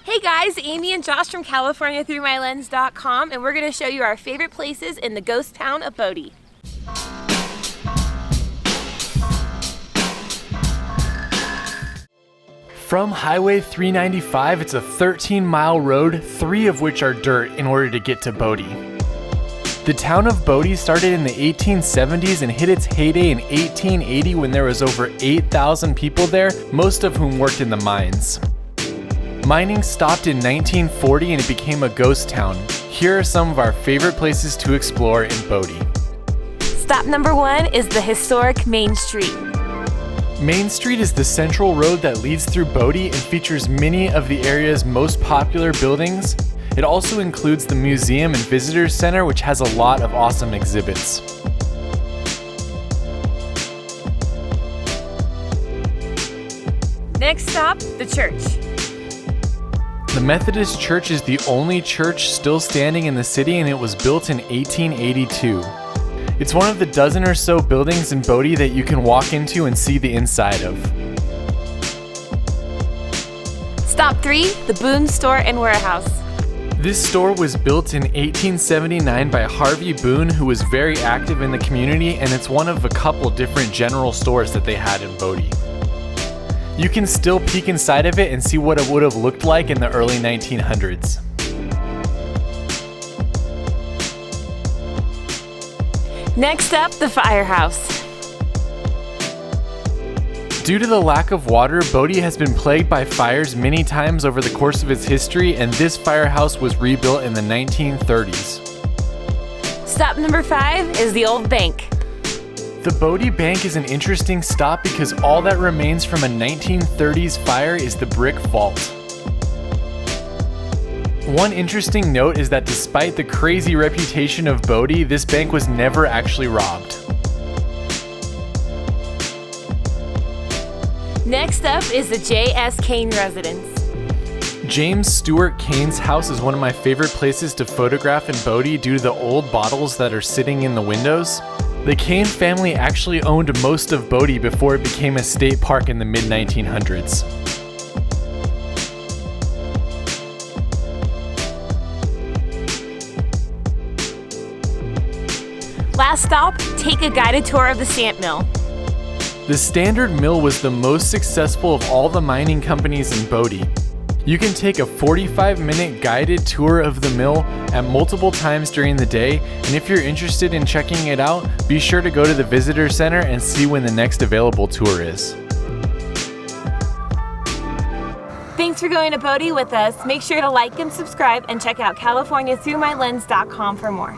Hey guys, Amy and Josh from CaliforniaThroughMyLens.com, and we're going to show you our favorite places in the ghost town of Bodie. From Highway 395, it's a 13-mile road, 3 of which are dirt in order to get to Bodie. The town of Bodie started in the 1870s and hit its heyday in 1880 when there was over 8,000 people there, most of whom worked in the mines. Mining stopped in 1940 and it became a ghost town. Here are some of our favorite places to explore in Bodie. Stop number 1 is the historic Main Street. Main Street is the central road that leads through Bodie and features many of the area's most popular buildings. It also includes the museum and visitors center, which has a lot of awesome exhibits. Next stop, the church. The Methodist Church is the only church still standing in the city, and it was built in 1882. It's one of the dozen or so buildings in Bodie that you can walk into and see the inside of. Stop 3, the Boone store and warehouse. This store was built in 1879 by Harvey Boone, who was very active in the community, and it's one of a couple different general stores that they had in Bodie. You can still peek inside of it and see what it would have looked like in the early 1900s. Next up, the Firehouse. Due to the lack of water, Bodie has been plagued by fires many times over the course of its history, and this firehouse was rebuilt in the 1930s. Stop number 5 is the old bank. The Bodie Bank is an interesting stop because all that remains from a 1930s fire is the brick vault. One interesting note is that despite the crazy reputation of Bodie, this bank was never actually robbed. Next up is the Cain Residence. James Stewart Cain's house is one of my favorite places to photograph in Bodie due to the old bottles that are sitting in the windows. The Cain family actually owned most of Bodie before it became a state park in the mid-1900s. Last stop, take a guided tour of the stamp mill. The Standard Mill was the most successful of all the mining companies in Bodie. You can take a 45-minute guided tour of the mill at multiple times during the day, and if you're interested in checking it out, be sure to go to the visitor center and see when the next available tour is. Thanks for going to Bodie with us. Make sure to like and subscribe and check out CaliforniaThroughMyLens.com for more.